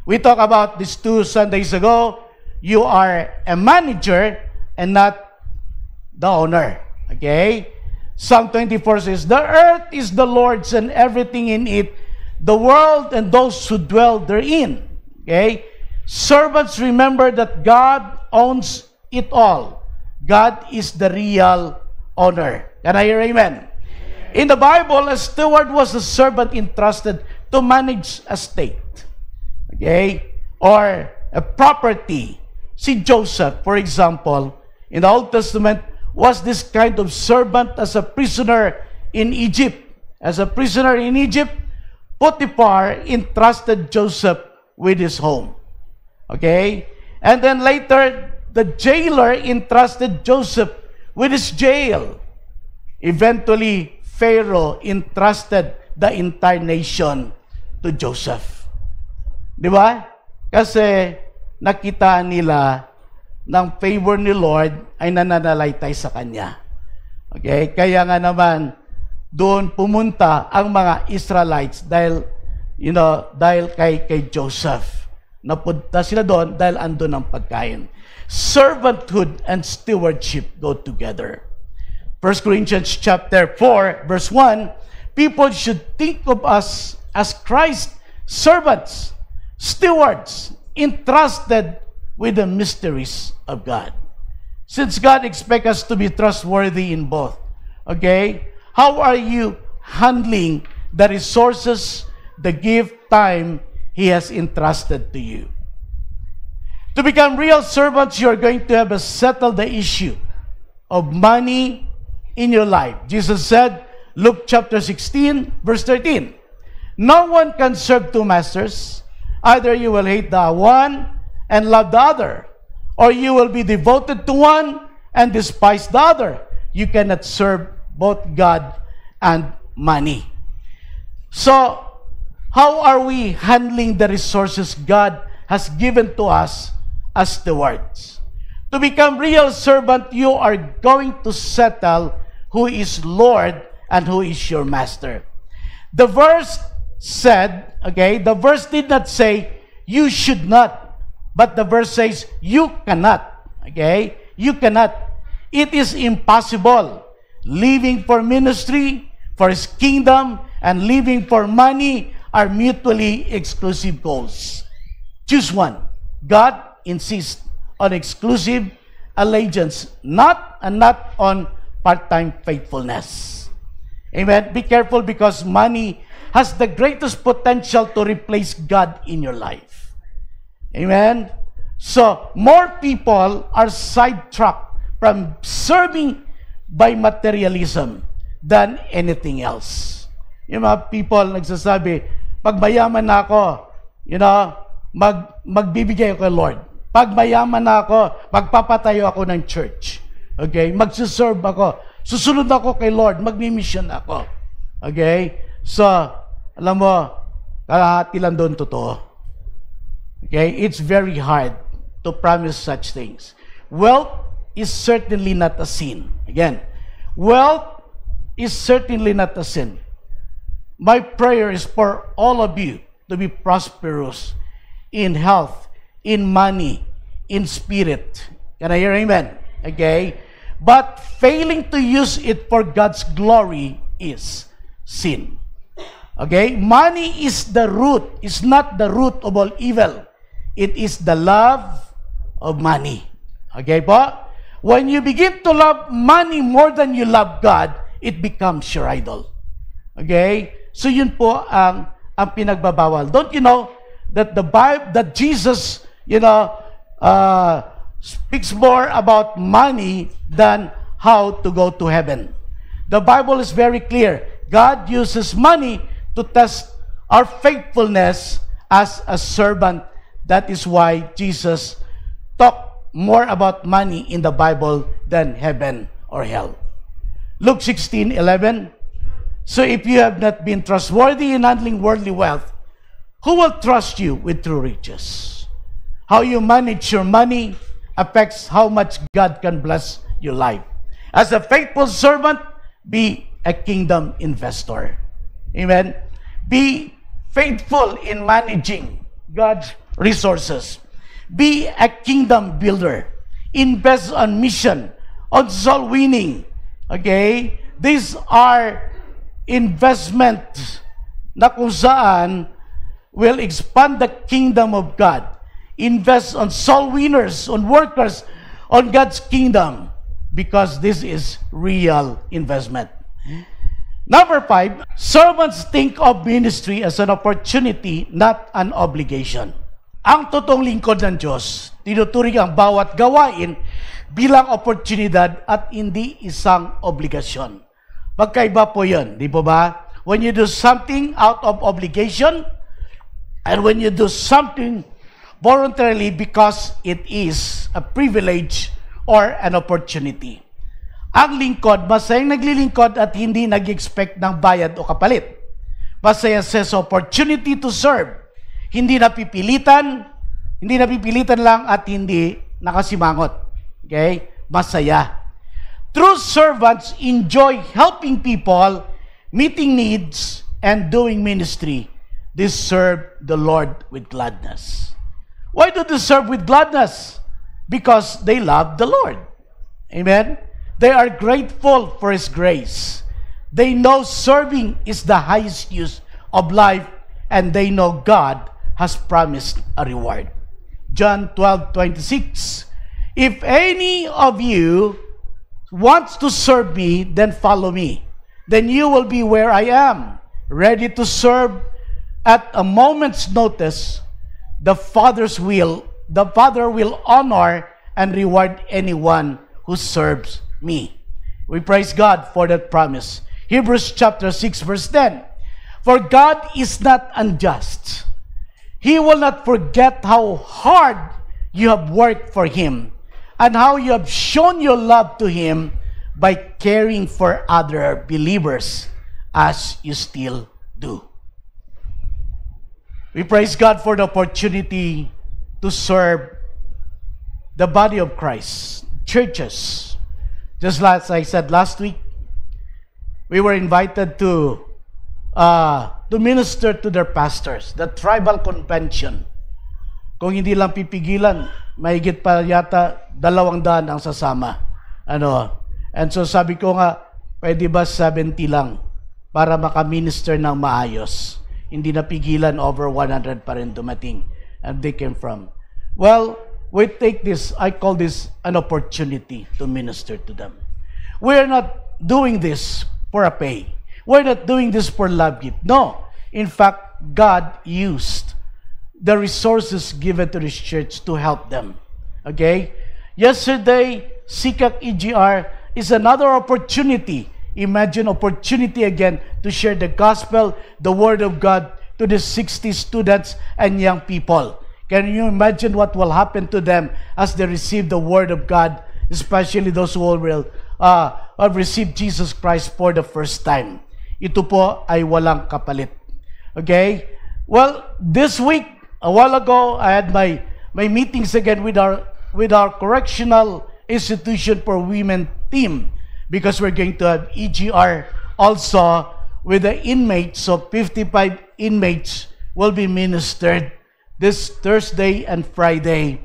We talked about this 2 Sundays ago. You are a manager and not the owner. Okay? Psalm 24 says, "The earth is the Lord's and everything in it, the world and those who dwell therein." Okay? Servants, remember that God owns it all. God is the real owner. Can I hear amen? In the Bible, a steward was a servant entrusted to manage a state. Okay? Or a property. Si Joseph, for example, in the Old Testament, was this kind of servant as a prisoner in Egypt. As a prisoner in Egypt, Potiphar entrusted Joseph with his home. Okay? And then later, the jailer entrusted Joseph with his jail. Eventually, Pharaoh entrusted the entire nation to Joseph. Di ba? Kasi nakita nila ng favor ni Lord ay nananalaytay sa kanya. Okay? Kaya nga naman, doon pumunta ang mga Israelites dahil, dahil kay Joseph. Napunta sila doon dahil andun ang pagkain. Servanthood and stewardship go together. 1 Corinthians chapter 4, verse 1, people should think of us as Christ's servants, stewards, entrusted with the mysteries of God. Since God expects us to be trustworthy in both, okay, how are you handling the resources, the gift, time He has entrusted to you? To become real servants, you're going to have to settle the issue of money in your life. Jesus said, Luke chapter 16, verse 13, "No one can serve two masters. Either you will hate the one and love the other, or you will be devoted to one and despise the other. You cannot serve both God and money." So, how are we handling the resources God has given to us as stewards? To become real servant, you are going to settle who is Lord and who is your master. The verse said, okay, the verse did not say, you should not, but the verse says, you cannot. Okay? You cannot. It is impossible. Living for ministry, for His kingdom, and living for money are mutually exclusive goals. Choose one. God insists on exclusive allegiance, not on part-time faithfulness. Amen? Be careful because money has the greatest potential to replace God in your life. Amen? So, more people are sidetracked from serving by materialism than anything else. Yung mga people nagsasabi, pag mayaman na ako, magbibigay ako kay Lord. Pag mayaman na ako, magpapatayo ako ng church. Okay? Magsuserve ako. Susunod ako kay Lord. Magmi-mission ako. Okay? So, alam mo, kalahati lang doon totoo. Okay? It's very hard to promise such things. Wealth is certainly not a sin. Again, wealth is certainly not a sin. My prayer is for all of you to be prosperous in health, in money, in spirit. Can I hear amen? Okay? But failing to use it for God's glory is sin. Okay? Money is the root. It's not the root of all evil. It is the love of money. Okay po? When you begin to love money more than you love God, it becomes your idol. Okay? So yun po ang pinagbabawal. Don't you know that the Bible, that Jesus, speaks more about money than how to go to heaven. The Bible is very clear. God uses money to test our faithfulness as a servant. That is why Jesus talked more about money in the Bible than heaven or hell. Luke 16:11. So if you have not been trustworthy in handling worldly wealth, who will trust you with true riches? How you manage your money affects how much God can bless your life. As a faithful servant, be a kingdom investor. Amen? Be faithful in managing God's resources. Be a kingdom builder. Invest on mission, on soul winning. Okay? These are investments na kung saan will expand the kingdom of God. Invest on soul winners, on workers, on God's kingdom, because this is real investment. Number 5, servants think of ministry as an opportunity, not an obligation. Ang totoong lingkod ng Diyos, tinuturing ang bawat gawain bilang oportunidad at hindi isang obligasyon. Magkaiba po yun, di po ba? When you do something out of obligation, and when you do something voluntarily because it is a privilege or an opportunity. Ang lingkod, masayang naglilingkod at hindi nag-expect ng bayad o kapalit. Masaya says opportunity to serve. Hindi napipilitan lang at hindi nakasimangot. Okay? Masaya. True servants enjoy helping people, meeting needs, and doing ministry. They serve the Lord with gladness. Why do they serve with gladness? Because they love the Lord. Amen? They are grateful for His grace. They know serving is the highest use of life, and they know God has promised a reward. John 12:26. If any of you wants to serve me, then follow me. Then you will be where I am, ready to serve at a moment's notice. The Father will honor and reward anyone who serves me. We praise God for that promise. Hebrews chapter 6 verse 10. For God is not unjust. He will not forget how hard you have worked for Him and how you have shown your love to Him by caring for other believers as you still do. We praise God for the opportunity to serve the body of Christ, churches. Just like I said last week, we were invited to minister to their pastors, the tribal convention. Kung hindi lang pipigilan, mahigit pa yata 200 ang sasama. And so sabi ko nga, pwede ba 70 lang para makaminister ng maayos? Hindi napigilan, over 100 pa rin dumating. And they came from. Well, we take this, I call this an opportunity to minister to them. We are not doing this for a pay. We're not doing this for love gift. No. In fact, God used the resources given to this church to help them. Okay? Yesterday, SICAC EGR is another opportunity. Imagine opportunity again to share the gospel, the word of God to the 60 students and young people. Can you imagine what will happen to them as they receive the word of God, especially those who will have received Jesus Christ for the first time? Ito po ay walang kapalit. Okay? Well, this week, a while ago, I had my meetings again with our correctional institution for women team, because we're going to have EGR also with the inmates. So 55 inmates will be ministered this Thursday and Friday.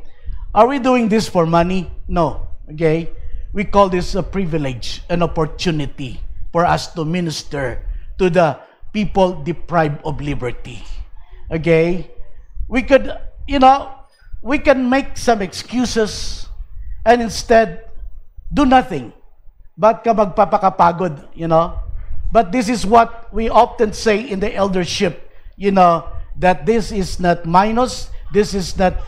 Are we doing this for money? No. Okay? We call this a privilege, an opportunity for us to minister to the people deprived of liberty. Okay? We could, we can make some excuses and instead do nothing. Ba't ka magpapakapagod, But this is what we often say in the eldership, that this is not minus, this is not,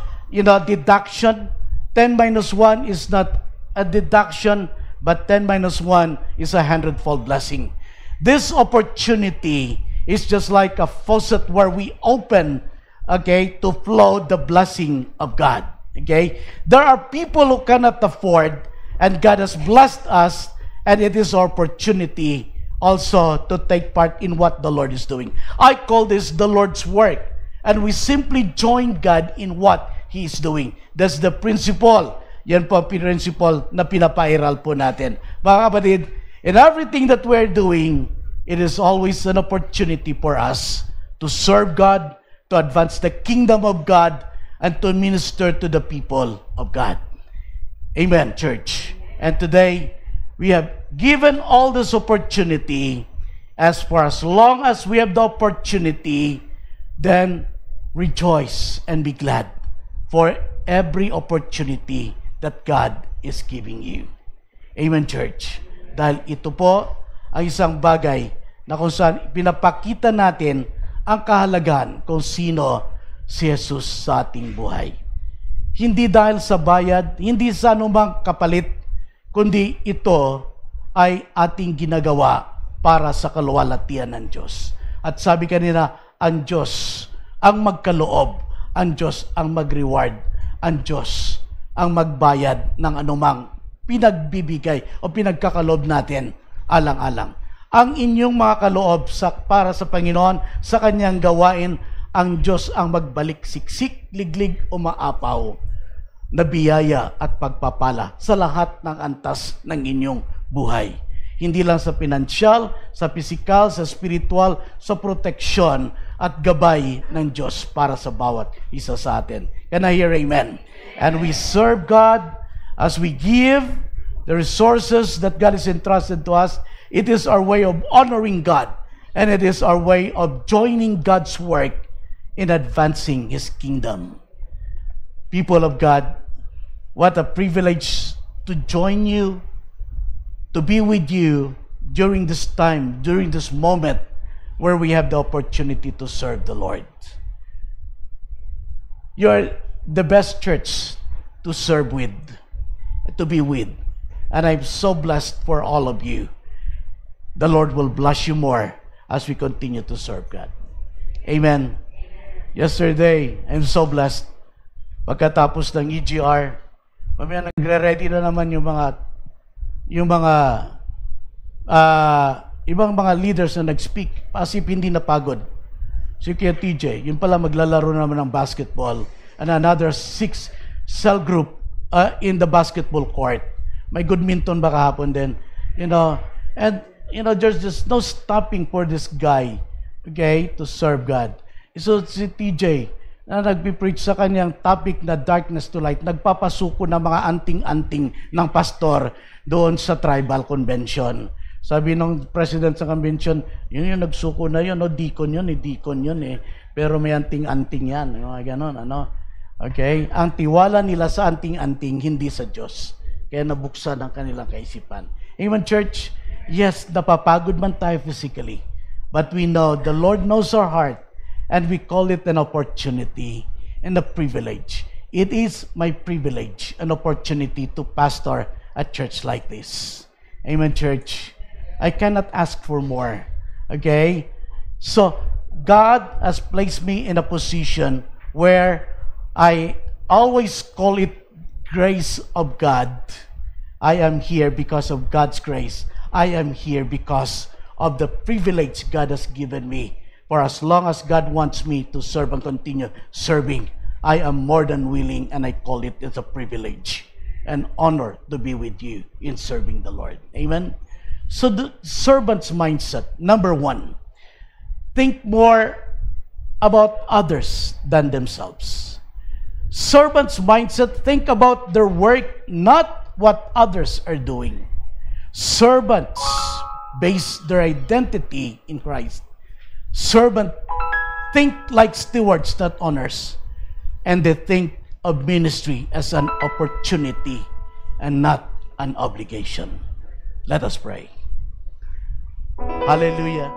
deduction. 10 minus 1 is not a deduction, but 10 minus 1 is a 100-fold blessing. This opportunity is just like a faucet where we open, okay, to flow the blessing of God. Okay? There are people who cannot afford, and God has blessed us, and it is our opportunity also to take part in what the Lord is doing. I call this the Lord's work, and we simply join God in what He is doing. That's the principle. Yan po ang principle na pinapairal po natin. Mga kapatid, In everything that we're doing, it is always an opportunity for us to serve God, to advance the kingdom of God, and to minister to the people of God. Amen, church. And today, we have given all this opportunity. As for as long as we have the opportunity, then rejoice and be glad for every opportunity that God is giving you. Amen, church. Dahil ito po ang isang bagay na kung saan pinapakita natin ang kahalagahan kung sino si Jesus sa ating buhay. Hindi dahil sa bayad, hindi sa anumang kapalit, kundi ito ay ating ginagawa para sa kaluwalhatian ng Diyos. At sabi kanina, ang Diyos ang magkaloob, ang Diyos ang mag-reward, ang Diyos ang magbayad ng anumang pinagbibigay o pinagkakaloob natin alang-alang. Ang inyong mga kaloob para sa Panginoon, sa kanyang gawain, ang Diyos ang magbalik siksik, liglig o maapaw na biyaya at pagpapala sa lahat ng antas ng inyong buhay. Hindi lang sa pinansyal, sa pisikal, sa spiritual, sa proteksyon at gabay ng Diyos para sa bawat isa sa atin. Can I hear amen? And we serve God as we give the resources that God has entrusted to us. It is our way of honoring God, and it is our way of joining God's work in advancing His kingdom. People of God, what a privilege to join you, to be with you during this time, during this moment where we have the opportunity to serve the Lord. You are the best church to serve with, to be with. And I'm so blessed for all of you. The Lord will bless you more as we continue to serve God. Amen. Yesterday, I'm so blessed. Pagkatapos ng EGR, mamaya nagre-ready na naman yung mga ibang mga leaders na nag-speak, as if hindi napagod. Si Kuya TJ, yun pala maglalaro naman ng basketball, and another 6 cell group in the basketball court. May badminton ba kahapon din? And there's just no stopping for this guy, okay, to serve God. So si TJ, na nagpipreach sa kanyang topic na darkness to light, nagpapasuko ng mga anting-anting ng pastor doon sa tribal convention. Sabi ng president sa convention, yun yung nagsuko na yun, deacon yun eh. Pero may anting-anting yan, ganon, Okay? Ang tiwala nila sa anting-anting, hindi sa Diyos. Kaya nabuksan ang kanilang kaisipan. Amen, church? Yes, napapagod man tayo physically, but we know the Lord knows our heart, and we call it an opportunity and a privilege. It is my privilege, an opportunity to pastor a church like this. Amen, church? I cannot ask for more. Okay? So, God has placed me in a position where I always call it grace of God. I am here because of God's grace. I am here because of the privilege God has given me. For as long as God wants me to serve and continue serving, I am more than willing, and I call it as a privilege and honor to be with you in serving the Lord. Amen? So the servant's mindset, number 1, think more about others than themselves. Servant's mindset, think about their work, not what others are doing. Servants base their identity in Christ. Servant think like stewards, not owners. And they think of ministry as an opportunity and not an obligation. Let us pray. Hallelujah.